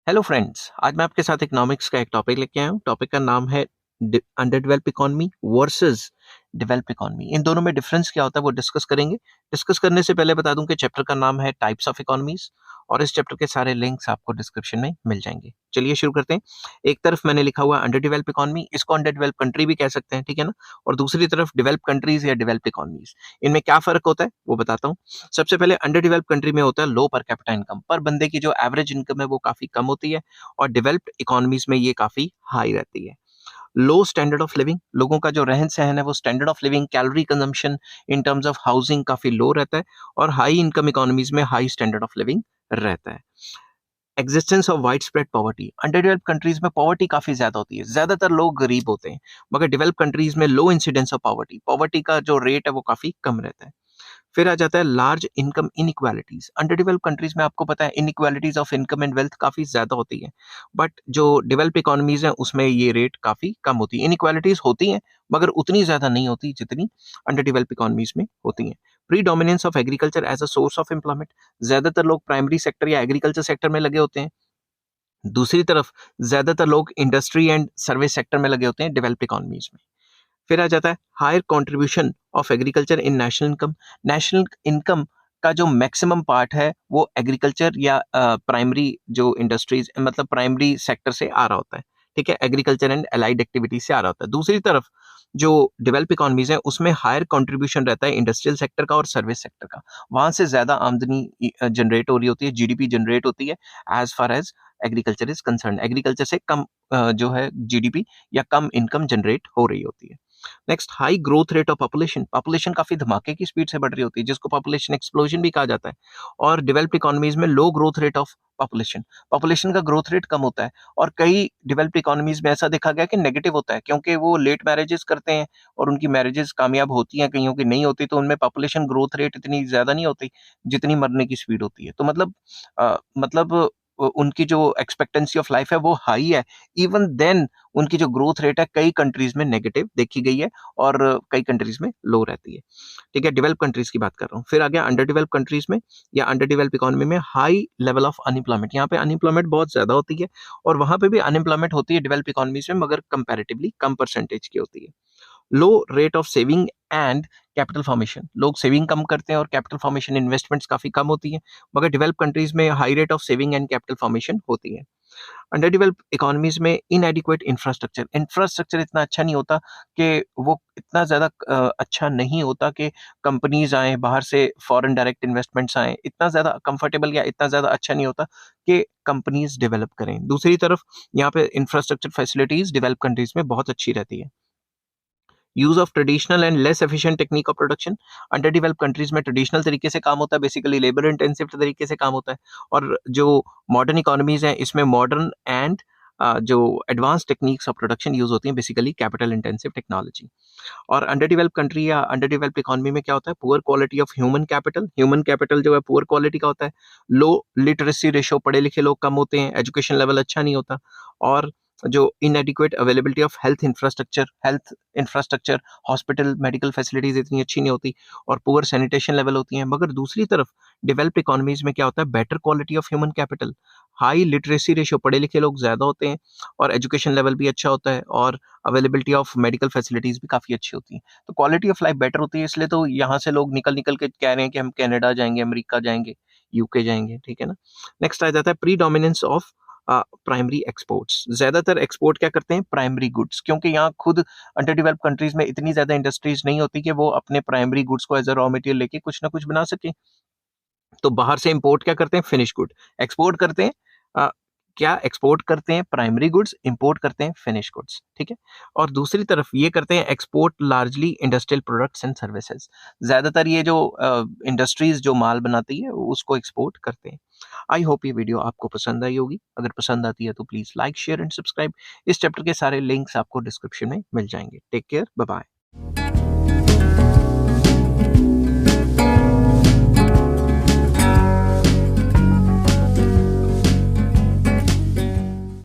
Hello friends, आज मैं आपके साथ इकोनॉमिक्स का एक टॉपिक लेके आया हूँ। टॉपिक का नाम है under develop economy versus develop economy. इन दोनों में डिफरेंस क्या होता है वो डिस्कस करेंगे। डिस्कस करने से पहले बता दूं कि चैप्टर का नाम है टाइप्स ऑफ इकोनॉमीज और इस चैप्टर के सारे लिंक्स आपको डिस्क्रिप्शन में मिल जाएंगे। चलिए शुरू करते हैं। एक तरफ मैंने लिखा हुआ अंडर डेवलप इकोनॉमी, इसको अंडर डेवलप कंट्री भी कह सकते हैं, ठीक है ना। और दूसरी तरफ डेवलप कंट्रीज या डेवलप इकोनॉमीज, इनमें क्या फर्क होता है वो बताता हूँ। सबसे पहले अंडर डेवलप कंट्री में होता है लो पर कैपिटा इनकम, पर बंदे की जो एवरेज इनकम है वो काफी कम होती है। और डेवलप्ड इकोनॉमीज में ये काफी हाई रहती है। लो स्टैंडर्ड ऑफ लिविंग, लोगों का जो रहन सहन है वो standard of living, calorie consumption in terms of housing काफी लो रहता है। और हाई इनकम इकोनॉमीज में हाई स्टैंडर्ड ऑफ लिविंग रहता है। Existence of wide spread poverty, under develop countries में पॉवर्टी काफी ज्यादा होती है, ज्यादातर लोग गरीब होते हैं। मगर डेवलप कंट्रीज में लो इंसिडेंस ऑफ पॉवर्टी, पॉवर्टी का जो रेट है वो काफी कम रहता है। फिर आ जाता है large income inequalities. Under develop countries में आपको पता है inequalities of income and wealth काफी ज्यादा होती है। बट जो डेवलप इकोनॉमीज हैं उसमें ये रेट काफी कम होती है। इनइक्वालिटीज होती हैं मगर उतनी ज्यादा नहीं होती जितनी अंडर डेवलप इकोनॉमीज में होती हैं। Predominance of agriculture as a source of employment, ज्यादातर लोग प्राइमरी सेक्टर या एग्रीकल्चर सेक्टर में लगे होते हैं। दूसरी तरफ ज्यादातर लोग इंडस्ट्री एंड सर्विस सेक्टर में लगे होते हैं डेवलप इकोनॉमीज में। फिर आ जाता है higher contribution of agriculture in national income. National income का जो मैक्सिमम पार्ट है वो एग्रीकल्चर या प्राइमरी जो इंडस्ट्रीज मतलब प्राइमरी सेक्टर से आ रहा होता है, ठीक है। एग्रीकल्चर एंड अलाइड एक्टिविटीज से आ रहा होता है। दूसरी तरफ जो डेवलप इकोनॉमीज है उसमें हायर कंट्रीब्यूशन रहता है इंडस्ट्रियल सेक्टर का और सर्विस सेक्टर का। वहां से ज्यादा आमदनी जनरेट हो रही होती है, जीडीपी जनरेट होती है as far as agriculture is concern. Agriculture से कम जो है जीडीपी या कम इनकम जनरेट हो रही होती है। Next, high growth rate of population, population काफी धमाके की स्पीड से बढ़ रही होती है जिसको पॉपुलेशन एक्सप्लोजन भी कहा जाता है। और डेवलप्ड इकोनॉमीज में low growth rate of population, population का ग्रोथ रेट कम होता है। और कई डेवलप्ड इकोनॉमीज में ऐसा देखा गया कि नेगेटिव होता है क्योंकि वो लेट मैरिजेस करते हैं और उनकी मैरिजेस कामयाब होती हैं, कईयों की नहीं होती, तो उनमें पॉपुलेशन ग्रोथ रेट इतनी ज्यादा नहीं होती जितनी मरने की स्पीड होती है। तो मतलब उनकी जो एक्सपेक्टेंसी ऑफ लाइफ है वो हाई है। इवन देन उनकी जो ग्रोथ रेट है कई कंट्रीज में नेगेटिव देखी गई है और कई कंट्रीज में लो रहती है, ठीक है। डेवलप कंट्रीज की बात कर रहा हूँ। फिर आ गया अंडर डेवलप कंट्रीज में या अंडर डेवलप इकोनॉमी में हाई लेवल ऑफ अनएम्प्लॉयमेंट। यहाँ पे अनएम्प्लॉयमेंट बहुत ज्यादा होती है और वहां पे भी अनएम्प्लॉयमेंट होती है डेवलप इकोनॉमीज में मगर कंपैरेटिवली कम परसेंटेज की होती है। Low rate of saving and capital formation, लोग सेविंग कम करते हैं और कैपिटल फॉर्मेशन इन्वेस्टमेंट्स काफी कम होती है। मगर डेवलप कंट्रीज में high rate of saving and capital formation होती है। अंडर डेवलप इकोनॉमीज में इनएडिक्वेट इंफ्रास्ट्रक्चर, इंफ्रास्ट्रक्चर इतना अच्छा नहीं होता कि वो इतना ज्यादा अच्छा नहीं होता कि कंपनीज आए बाहर से, फॉरेन डायरेक्ट इन्वेस्टमेंट्स आए, इतना ज्यादा कंफर्टेबल या इतना ज्यादा अच्छा नहीं होता कि कंपनीज डेवलप करें। दूसरी तरफ यहाँ पे इंफ्रास्ट्रक्चर फैसिलिटीज डेवलप कंट्रीज में बहुत अच्छी रहती है। Use of traditional and less efficient technique of production, under develop countries में ट्रेडिशनल तरीके से काम होता है, बेसिकली लेबर इंटेंसिव तरीके से काम होता है। और जो मॉडर्न इकोनॉमीज हैं इसमें मॉडर्न एंड जो advance techniques of production use होती हैं, बेसिकली कैपिटल इंटेंसिव टेक्नोलॉजी। और अंडर डेवलप कंट्री या अंडर डेवलप्ड इकोनॉमी में क्या होता है, poor quality of human capital, human capital जो है पुअर क्वालिटी का होता है। लो लिटरेसी रेशो, पढ़े लिखे लोग कम होते हैं, एजुकेशन लेवल अच्छा नहीं होता। और जो इनएडिक्वेट availability of health infrastructure, hospital medical facilities इतनी अच्छी नहीं होती और पुअर सैनिटेशन लेवल होती हैं। मगर दूसरी तरफ डेवलप्ड इकोनॉमीज में क्या होता है, better quality of human capital, high literacy ratio, पढ़े लिखे लोग ज्यादा होते हैं और एजुकेशन लेवल भी अच्छा होता है और अवेलेबिलिटी ऑफ मेडिकल फैसिलिटीज भी काफी अच्छी होती है। तो क्वालिटी ऑफ लाइफ बेटर होती है, इसलिए तो यहाँ से लोग निकल निकल के कह रहे हैं कि हम कनाडा जाएंगे, अमेरिका जाएंगे, यूके जाएंगे, ठीक है ना। नेक्स्ट आ जाता है pre dominance of primary exports, ज्यादातर एक्सपोर्ट क्या करते हैं, प्राइमरी गुड्स, क्योंकि यहाँ खुद अंडर डेवलप कंट्रीज में इतनी ज्यादा इंडस्ट्रीज नहीं होती कि वो अपने प्राइमरी गुड्स को एज अ रॉ मटेरियल लेके कुछ ना कुछ बना सके। तो बाहर से इंपोर्ट क्या करते हैं, फिनिश गुड। एक्सपोर्ट करते हैं क्या एक्सपोर्ट करते हैं, प्राइमरी गुड्स, इंपोर्ट करते हैं फिनिश गुड्स, ठीक है। और दूसरी तरफ ये करते हैं export largely industrial products and services, ज्यादातर ये जो इंडस्ट्रीज जो माल बनाती है उसको एक्सपोर्ट करते हैं। आई होप ये वीडियो आपको पसंद आई होगी। अगर पसंद आती है तो please like share and subscribe. इस चैप्टर के सारे लिंक्स आपको डिस्क्रिप्शन में मिल जाएंगे। Take care, bye bye.